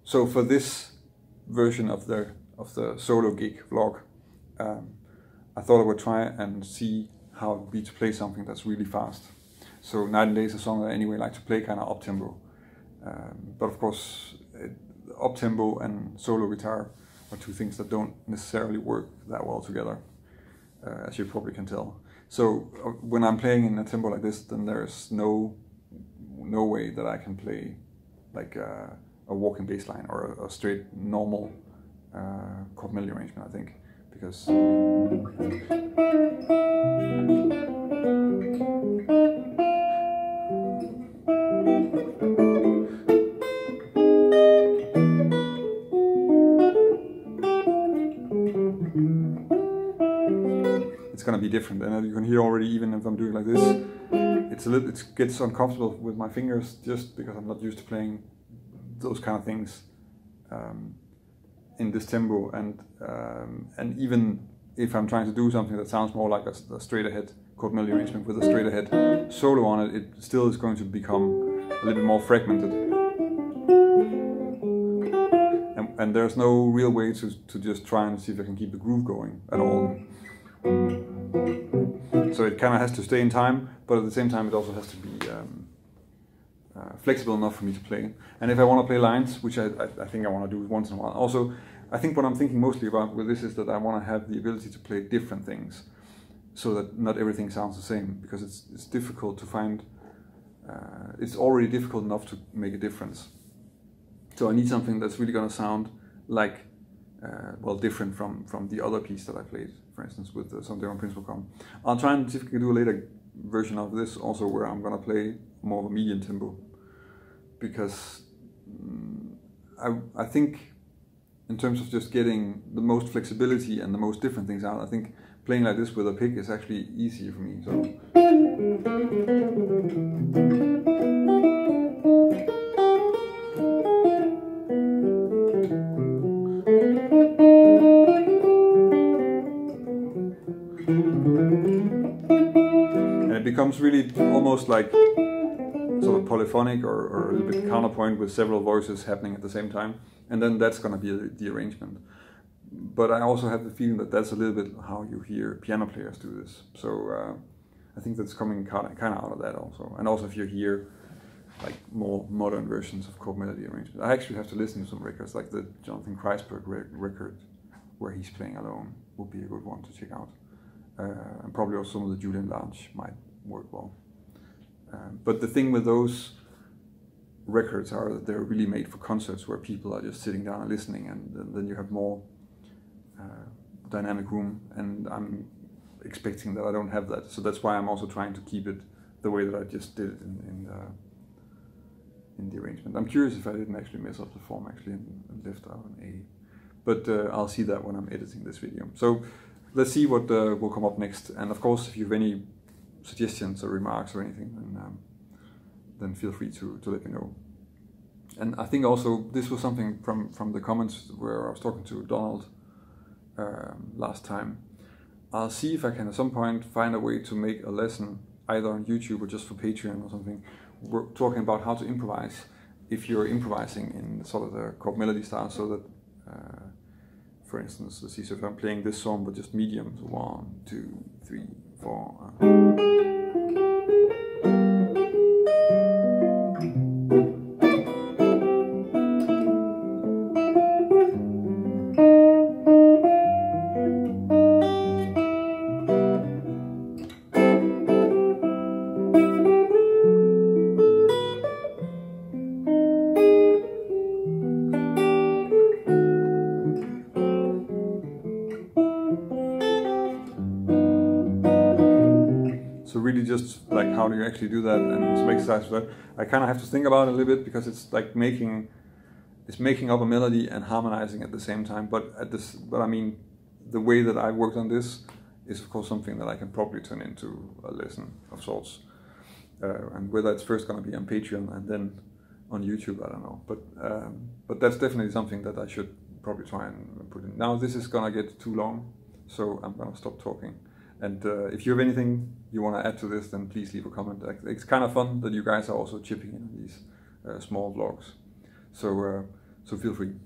So for this version of the solo gig vlog, I thought I would try and see how it would be to play something that's really fast. So Night and Day is a song that I anyway like to play kind of up-tempo. But of course, up-tempo and solo guitar are two things that don't necessarily work that well together, as you probably can tell. So when I'm playing in a tempo like this, then there's no way that I can play like a walking bass line or a straight normal chord melody arrangement, I think, because it's gonna be different, and you can hear already, even if I'm doing like this, it gets uncomfortable with my fingers just because I'm not used to playing those kind of things in this tempo, and even if I'm trying to do something that sounds more like a straight ahead chord melody arrangement with a straight ahead solo on it, it still is going to become a little bit more fragmented, and there's no real way to just try and see if I can keep the groove going at all. So it kind of has to stay in time, but at the same time it also has to be flexible enough for me to play. And if I want to play lines, which I think I want to do once in a while. Also, I think what I'm thinking mostly about with this is that I want to have the ability to play different things, so that not everything sounds the same, because it's difficult to find, it's already difficult enough to make a difference. So I need something that's really going to sound like, well, different from the other piece that I played, for instance, with the Someday on Prince Will Come. I'll try and see if I can do a later version of this also, where I'm going to play more of a medium tempo, because I think in terms of just getting the most flexibility and the most different things out, I think playing like this with a pick is actually easier for me. So and it becomes really almost like sort of polyphonic or a little bit counterpoint with several voices happening at the same time, and then that's going to be the arrangement. But I also have the feeling that that's a little bit how you hear piano players do this. So I think that's coming kind of out of that also. And also if you hear like more modern versions of chord melody arrangement, I actually have to listen to some records, like the Jonathan Kreisberg record where he's playing alone would be a good one to check out. And probably also some of the Julian Lange might work well. But the thing with those records are that they're really made for concerts where people are just sitting down and listening, and then you have more dynamic room, and I'm expecting that I don't have that. So that's why I'm also trying to keep it the way that I just did it in the arrangement. I'm curious if I didn't actually mess up the form actually and left out an A. But I'll see that when I'm editing this video. So let's see what will come up next. And of course, if you have any suggestions or remarks or anything, then feel free to let me know. And I think also this was something from the comments where I was talking to Donald last time. I'll see if I can at some point find a way to make a lesson either on YouTube or just for Patreon or something. We're talking about how to improvise if you're improvising in sort of the chord melody style, so that for instance, let's see, so if I'm playing this song but just medium, so 1, 2, 3, 4. So really just like how do you actually do that, and some exercise for that. I kind of have to think about it a little bit, because it's like making up a melody and harmonizing at the same time. But I mean, the way that I worked on this is of course something that I can probably turn into a lesson of sorts. And whether it's first going to be on Patreon and then on YouTube, I don't know. But that's definitely something that I should probably try and put in. Now this is going to get too long, so I'm going to stop talking. And if you have anything you want to add to this, then please leave a comment. It's kind of fun that you guys are also chipping in on these small vlogs. So feel free.